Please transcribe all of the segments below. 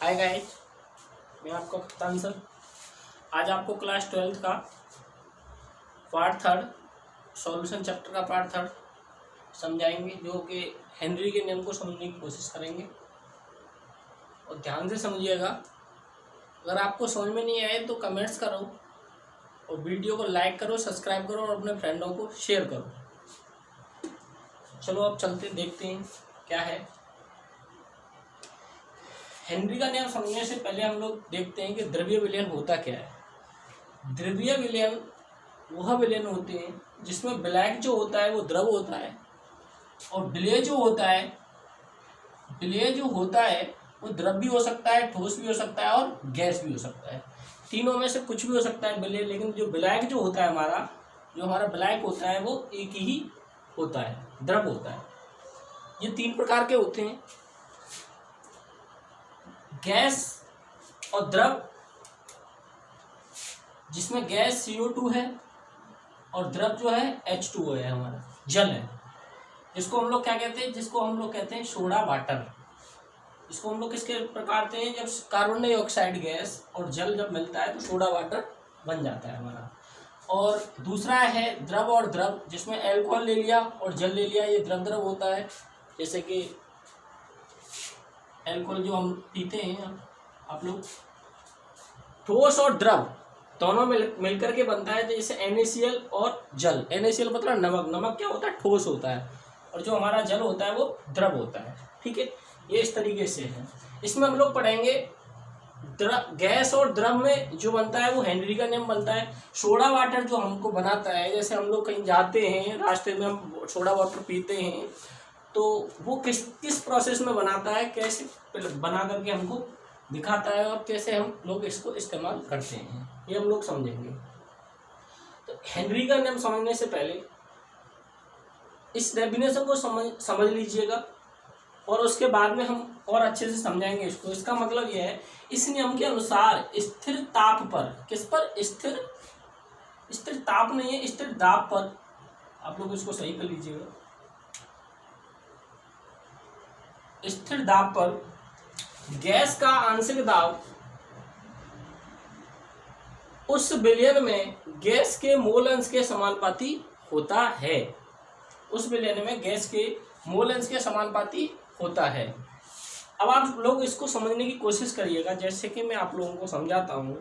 Hi guys, मैं आपका कप्तान सर। आज आपको क्लास 12th का पार्ट थर्ड सॉल्यूशन चैप्टर का पार्ट थर्ड समझाएंगे, जो कि हेनरी के नियम को समझने की कोशिश करेंगे। और ध्यान से समझिएगा। अगर आपको समझ में नहीं आए तो कमेंट्स करो और वीडियो को लाइक करो, सब्सक्राइब करो और अपने फ्रेंडों को शेयर करो। चलो अब चलते देखते हैं क्या है। हेनरी का नियम समझने से पहले हम लोग देखते हैं कि द्रव्य विलयन होता क्या है। द्रव्य विलयन वह विलयन होते हैं जिसमें ब्लैक जो होता है वो द्रव होता है और विलय जो होता है वो द्रव भी हो सकता है, ठोस भी हो सकता है और गैस भी हो सकता है। तीनों में से कुछ भी हो सकता है विलय, लेकिन जो ब्लैक जो होता है हमारा ब्लैक होता है वो एक ही होता है, द्रव होता है। ये तीन प्रकार के होते हैं, गैस और द्रव, जिसमें गैस CO2 है और द्रव जो है H2O है, हमारा जल है। जिसको हम लोग क्या कहते हैं, जिसको हम लोग कहते हैं सोडा वाटर। इसको हम लोग किसके प्रकार कहते हैं, जब कार्बन डाइऑक्साइड गैस और जल जब मिलता है तो सोडा वाटर बन जाता है हमारा। और दूसरा है द्रव और द्रव, जिसमें अल्कोहल ले लिया और जल ले लिया, ये द्रव होता है। जैसे कि अल्कोहल जो हम पीते हैं आप लोग, ठोस और द्रव दोनों मिलकर के बनता है। जैसे NaCl और जल। NaCl मतलब नमक। नमक क्या होता है, ठोस होता है, और जो हमारा जल होता है वो द्रव होता है। ठीक है, ये इस तरीके से है। इसमें हम लोग पढ़ेंगे गैस और द्रव में जो बनता है वो हेनरी का नियम बनता है। सोडा वाटर जो हमको बनाता है, जैसे हम लोग कहीं जाते हैं, रास्ते में हम सोडा वाटर पीते हैं, तो वो किस प्रोसेस में बनाता है, कैसे बना करके हमको दिखाता है और कैसे हम लोग इसको इस्तेमाल करते हैं, ये हम लोग समझेंगे। तो हेनरी का नियम समझने से पहले इस डेफिनेशन को समझ लीजिएगा और उसके बाद में हम और अच्छे से समझाएंगे इसको। इसका मतलब यह है, इस नियम के अनुसार स्थिर ताप पर, किस पर, स्थिर ताप नहीं है, स्थिर दाब पर, आप लोग इसको सही कर लीजिएगा। स्थिर दाब पर गैस का आंशिक दाब उस विलयन में गैस के मोल अंश के समानुपाती होता है। उस विलयन में गैस के मोल अंश के समानुपाती होता है। अब आप लोग इसको समझने की कोशिश करिएगा। जैसे कि मैं आप लोगों को समझाता हूँ,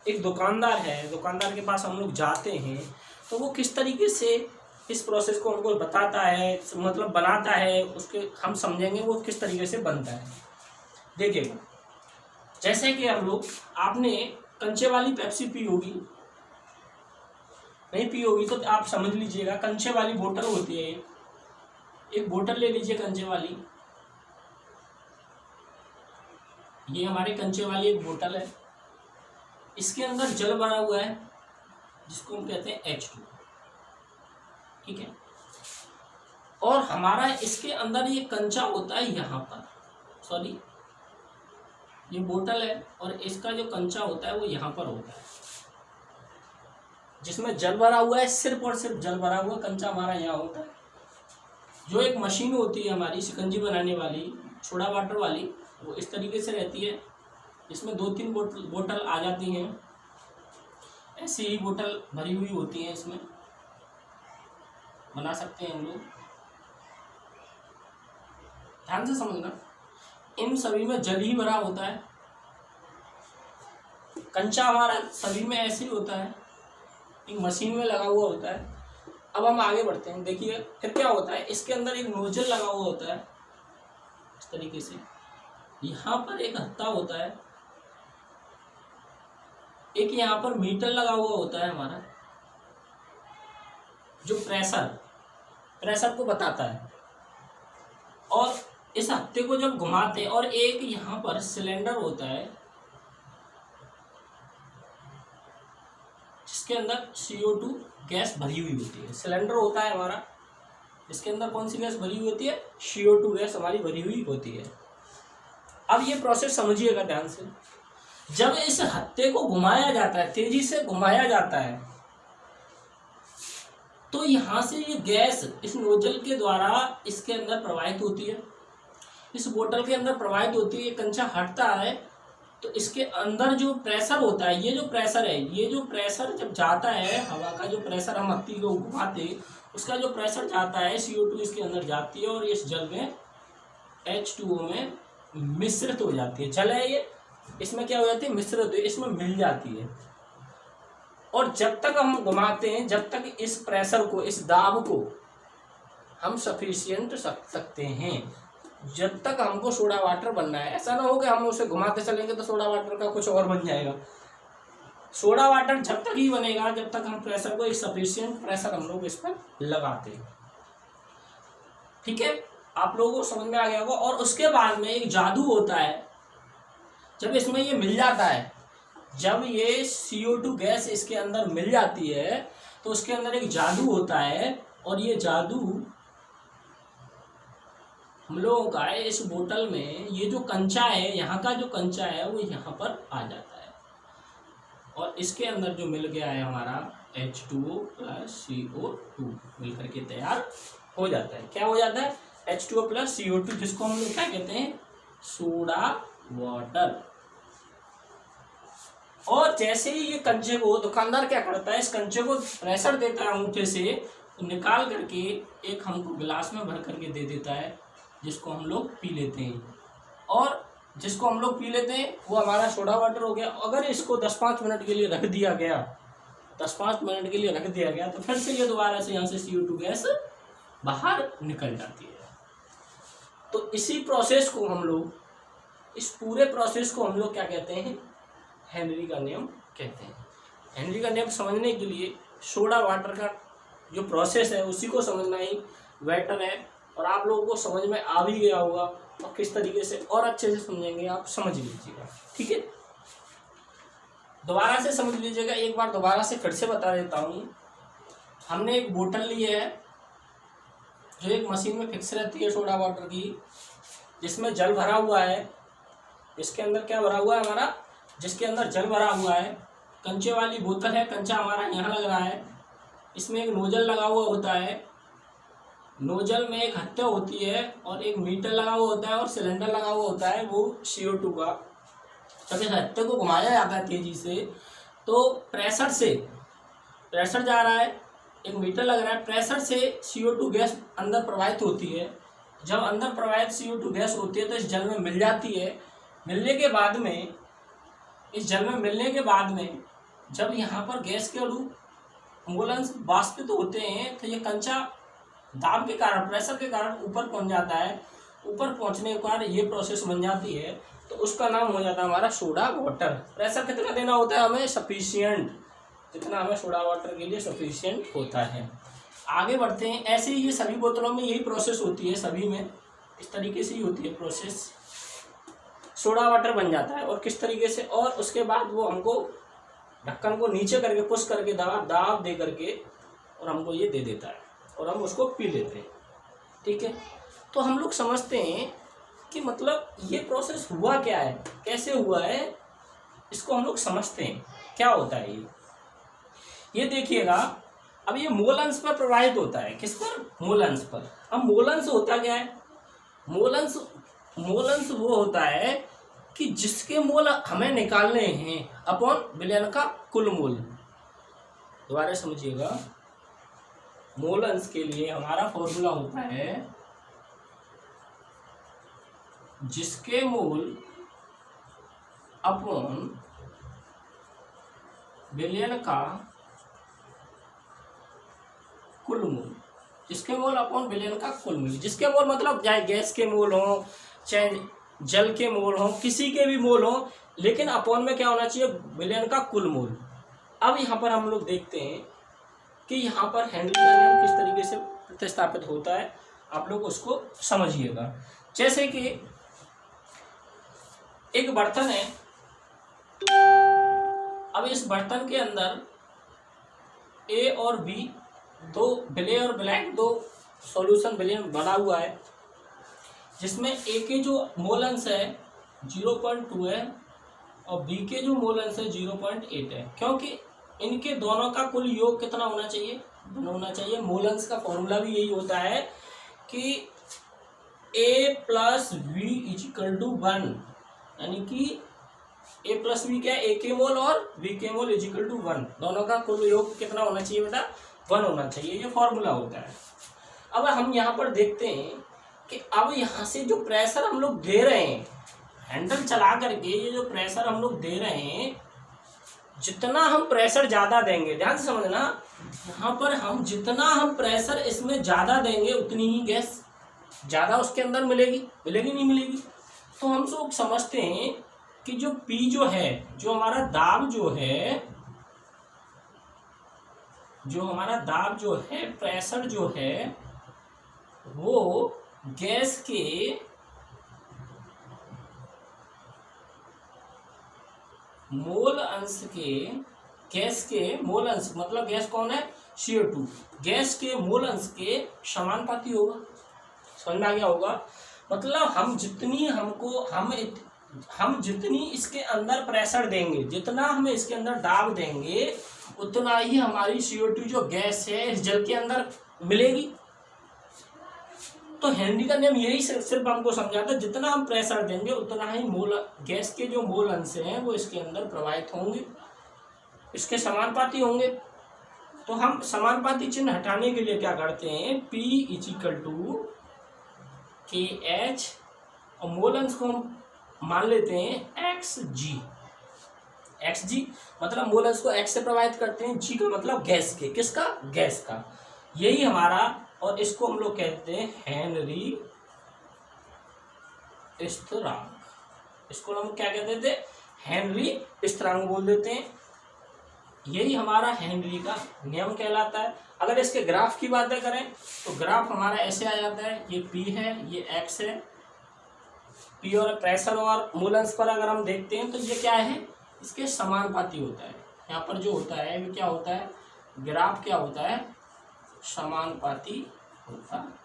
एक दुकानदार है, दुकानदार के पास हम लोग जाते हैं तो वो किस तरीके से इस प्रोसेस को हमको बताता है, मतलब बनाता है, उसके हम समझेंगे वो किस तरीके से बनता है। देखिएगा, जैसे कि हम लोग, आपने कंचे वाली पेप्सी पी होगी, नहीं पी होगी तो आप समझ लीजिएगा। कंचे वाली बोतल होती है, एक बोतल ले लीजिए कंचे वाली। ये हमारे कंचे वाली एक बोतल है, इसके अंदर जल भरा हुआ है जिसको हम कहते हैं H2। ठीक है, और हमारा इसके अंदर ये कंचा होता है यहाँ पर, सॉरी ये बोतल है और इसका जो कंचा होता है वो यहाँ पर होता है, जिसमें जल भरा हुआ है, सिर्फ और सिर्फ जल भरा हुआ। कंचा हमारा यहाँ होता है। जो एक मशीन होती है हमारी शिकंजी बनाने वाली, सोडा वाटर वाली, वो इस तरीके से रहती है। इसमें 2-3 बोतल आ जाती हैं, ऐसी ही बोतल भरी हुई होती है, इसमें बना सकते हैं हम लोग। ध्यान से समझना, इन सभी में जल ही भरा होता है। कंचा हमारा सभी में ऐसे ही होता है, एक मशीन में लगा हुआ होता है। अब हम आगे बढ़ते हैं। देखिए फिर क्या होता है, इसके अंदर एक नोजल लगा हुआ होता है इस तरीके से। यहाँ पर एक हत्था होता है, एक यहाँ पर मीटर लगा हुआ होता है हमारा, जो प्रेशर को बताता है। और इस हत्थे को जब घुमाते हैं, और एक यहाँ पर सिलेंडर होता है जिसके अंदर CO2 गैस भरी हुई होती है। सिलेंडर होता है हमारा, इसके अंदर कौन सी गैस भरी हुई होती है, CO2 गैस हमारी भरी हुई होती है। अब ये प्रोसेस समझिएगा ध्यान से। जब इस हत्थे को घुमाया जाता है, तेजी से घुमाया जाता है, तो यहाँ से ये गैस इस नोजल के द्वारा इसके अंदर प्रवाहित होती है, इस बोतल के अंदर प्रवाहित होती है। कंचा हटता है तो इसके अंदर जो प्रेशर होता है, ये जो प्रेशर है, ये जो प्रेशर जब जाता है, हवा का जो प्रेशर हम हत्ती को घुमाते, उसका जो प्रेशर जाता है CO2 इसके अंदर जाती है और इस जल में H2O में मिश्रित हो जाती है। जल है ये, इसमें क्या हो जाती है, मिश्रित हो, इसमें मिल जाती है। और जब तक हम घुमाते हैं, जब तक इस प्रेशर को, इस दाब को हम सफिशिएंट रख सकते हैं, जब तक हमको सोडा वाटर बनना है। ऐसा ना हो कि हम उसे घुमाते चलेंगे तो सोडा वाटर का कुछ और बन जाएगा। सोडा वाटर जब तक ही बनेगा जब तक हम प्रेशर को, एक सफिशिएंट प्रेशर हम लोग इस पर लगाते हैं। ठीक है, आप लोगों को समझ में आ गया होगा। और उसके बाद में एक जादू होता है, जब इसमें ये मिल जाता है, जब ये CO2 गैस इसके अंदर मिल जाती है तो उसके अंदर एक जादू होता है। और ये जादू हम लोगों का है, इस बोतल में ये जो कंचा है, यहाँ का जो कंचा है वो यहाँ पर आ जाता है और इसके अंदर जो मिल गया है हमारा H2O + CO2 मिल करके तैयार हो जाता है। क्या हो जाता है, H2O + CO2, जिसको हम लोग क्या कहते हैं, सोडा वाटर। और जैसे ही ये कंचे को, दुकानदार क्या करता है, इस कंचे को प्रेशर देता है अंगूठे से, निकाल करके एक हमको गिलास में भर करके दे देता है, जिसको हम लोग पी लेते हैं। और जिसको हम लोग पी लेते हैं वो हमारा सोडा वाटर हो गया। अगर इसको 10-5 मिनट के लिए रख दिया गया, 10-5 मिनट के लिए रख दिया गया, तो फिर से ये दोबारा से यहाँ से CO2 गैस बाहर निकल जाती है। तो इसी प्रोसेस को हम लोग, इस पूरे प्रोसेस को हम लोग क्या कहते हैं, हेनरी का नियम कहते हैं। हेनरी का नियम समझने के लिए सोडा वाटर का जो प्रोसेस है उसी को समझना ही बेटर है। और आप लोगों को समझ में आ भी गया होगा, और किस तरीके से और अच्छे से समझेंगे आप समझ लीजिएगा। ठीक है, दोबारा से समझ लीजिएगा, एक बार दोबारा से फिर से बता देता हूँ। हमने एक बोतल ली है जो एक मशीन में फिक्स रहती है सोडा वाटर की, जिसमें जल भरा हुआ है। इसके अंदर क्या भरा हुआ है हमारा, जिसके अंदर जल भरा हुआ है। कंचे वाली बोतल है, कंचा हमारा यहाँ लग रहा है। इसमें एक नोजल लगा हुआ होता है, नोजल में एक हत्या होती है और एक मीटर लगा हुआ होता है और सिलेंडर लगा हुआ होता है वो CO2 का। जब इस हत्या को घुमाया जाता है तेजी से तो प्रेशर से, प्रेशर जा रहा है, एक मीटर लग रहा है, प्रेशर से CO2 गैस अंदर प्रवाहित होती है। जब अंदर प्रवाहित CO2 गैस होती है तो इस जल में मिल जाती है। मिलने के बाद में, इस जल में मिलने के बाद में जब यहाँ पर गैस के अणु मोलन्स वाष्पित होते हैं तो ये कंचा दाब के कारण, प्रेशर के कारण ऊपर पहुँच जाता है। ऊपर पहुँचने के बाद ये प्रोसेस बन जाती है, तो उसका नाम हो जाता है हमारा सोडा वाटर। प्रेशर कितना देना होता है हमें, सफिशिएंट, जितना हमें सोडा वाटर के लिए सफिशिएंट होता है। आगे बढ़ते हैं। ऐसे ही ये सभी बोतलों में यही प्रोसेस होती है, सभी में इस तरीके से ही होती है प्रोसेस। सोडा वाटर बन जाता है और किस तरीके से, और उसके बाद वो हमको ढक्कन को नीचे करके पुश करके दाब दे करके और हमको ये दे देता है और हम उसको पी लेते हैं। ठीक है, तो हम लोग समझते हैं कि मतलब ये प्रोसेस हुआ क्या है, कैसे हुआ है, इसको हम लोग समझते हैं क्या होता है ये देखिएगा। अब ये मोलन्स पर प्रवाहित होता है, किस पर, मोलन्स पर। अब मोलन्स होता क्या है, मोलन्स वो होता है कि जिसके मोल हमें निकालने हैं अपॉन विलयन का कुल मोल। दोबारा समझिएगा, मोलन्स के लिए हमारा फॉर्मूला होता है जिसके मोल अपॉन विलयन का कुल मोल। जिसके मोल अपॉन विलयन का कुल मोल, जिसके मोल मतलब चाहे गैस के मोल हो, चाहे जल के मोल हो, किसी के भी मोल हो, लेकिन अपॉन में क्या होना चाहिए, विलयन का कुल मोल। अब यहाँ पर हम लोग देखते हैं कि यहाँ पर हेनरी का नियम किस तरीके से प्रतिस्थापित होता है, आप लोग उसको समझिएगा। जैसे कि एक बर्तन है, अब इस बर्तन के अंदर ए और बी, दो ब्ले और ब्लैक, दो सॉल्यूशन विलयन बना हुआ है, जिसमें ए के जो मोलन्स है 0.2 है और बी के जो मोलन्स है 0.8 है। क्योंकि इनके दोनों का कुल योग कितना होना चाहिए, 1 होना चाहिए। मोलन्स का फॉर्मूला भी यही होता है कि A + V = 1, यानी कि ए प्लस बी क्या है, ए के मोल और बी के मोल इज इक्वल टू 1, दोनों का कुल योग कितना होना चाहिए बेटा, 1 होना चाहिए, ये फॉर्मूला होता है। अब हम यहाँ पर देखते हैं कि अब यहाँ से जो प्रेशर हम लोग दे रहे हैं हैंडल चला करके, ये जो प्रेशर हम लोग दे रहे हैं, जितना हम प्रेशर ज़्यादा देंगे, ध्यान से समझना, यहाँ पर हम जितना हम प्रेशर इसमें ज़्यादा देंगे उतनी ही गैस ज़्यादा उसके अंदर मिलेगी, मिलेगी नहीं मिलेगी। तो हम लोग समझते हैं कि जो P जो है, जो हमारा दाब जो है, जो हमारा दाब जो है, प्रेशर जो है, वो गैस के मोल अंश के, गैस के मोल अंश मतलब गैस कौन है, CO2, गैस के मोल अंश के समानुपाती होगा। समझ में आ गया होगा। मतलब हम जितनी हम जितनी इसके अंदर प्रेशर देंगे, जितना हमें इसके अंदर दाब देंगे, उतना ही हमारी CO2 जो गैस है इस जल के अंदर मिलेगी। तो हेनरी का नियम यही सिर्फ हमको समझाता है, जितना हम प्रेशर देंगे उतना ही मोल गैस के जो मोल अंश हैं वो इसके अंदर प्रवाहित होंगे, इसके समानुपाती होंगे। तो हम समानुपाती चिन्ह हटाने के लिए क्या करते हैं, P is equal to KH और मोल अंश को हम मान लेते हैं XG। XG मतलब मोल अंश को X से प्रवाहित करते हैं, G का मतलब गैस के, किसका, गैस का, यही हमारा, और इसको हम लोग कहते हैं हेनरी स्थिरांक। इसको हम क्या कहते थे, हेनरी स्थिरांक बोल देते हैं। यही हमारा हेनरी का नियम कहलाता है। अगर इसके ग्राफ की बातें करें तो ग्राफ हमारा ऐसे आ जाता है, ये P है, ये X है, P और प्रेशर और मोल अंश पर अगर हम देखते हैं तो ये क्या है, इसके समानुपाती होता है। यहाँ पर जो होता है वो क्या होता है, ग्राफ क्या होता है, समानुपाती होता है।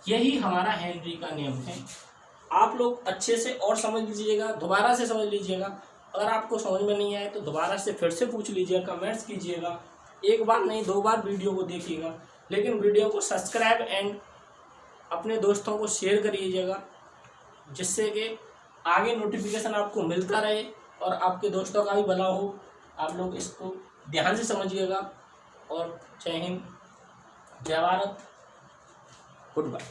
यही हमारा हेनरी का नियम है। आप लोग अच्छे से और समझ लीजिएगा, दोबारा से समझ लीजिएगा। अगर आपको समझ में नहीं आए तो दोबारा से फिर से पूछ लीजिएगा, कमेंट्स कीजिएगा, एक बार नहीं 2 बार वीडियो को देखिएगा, लेकिन वीडियो को सब्सक्राइब एंड अपने दोस्तों को शेयर करिएगा, जिससे कि आगे नोटिफिकेशन आपको मिलता रहे और आपके दोस्तों का भी भला हो। आप लोग इसको ध्यान से समझिएगा। और जय हिंद, जय भारत, गुड बाय।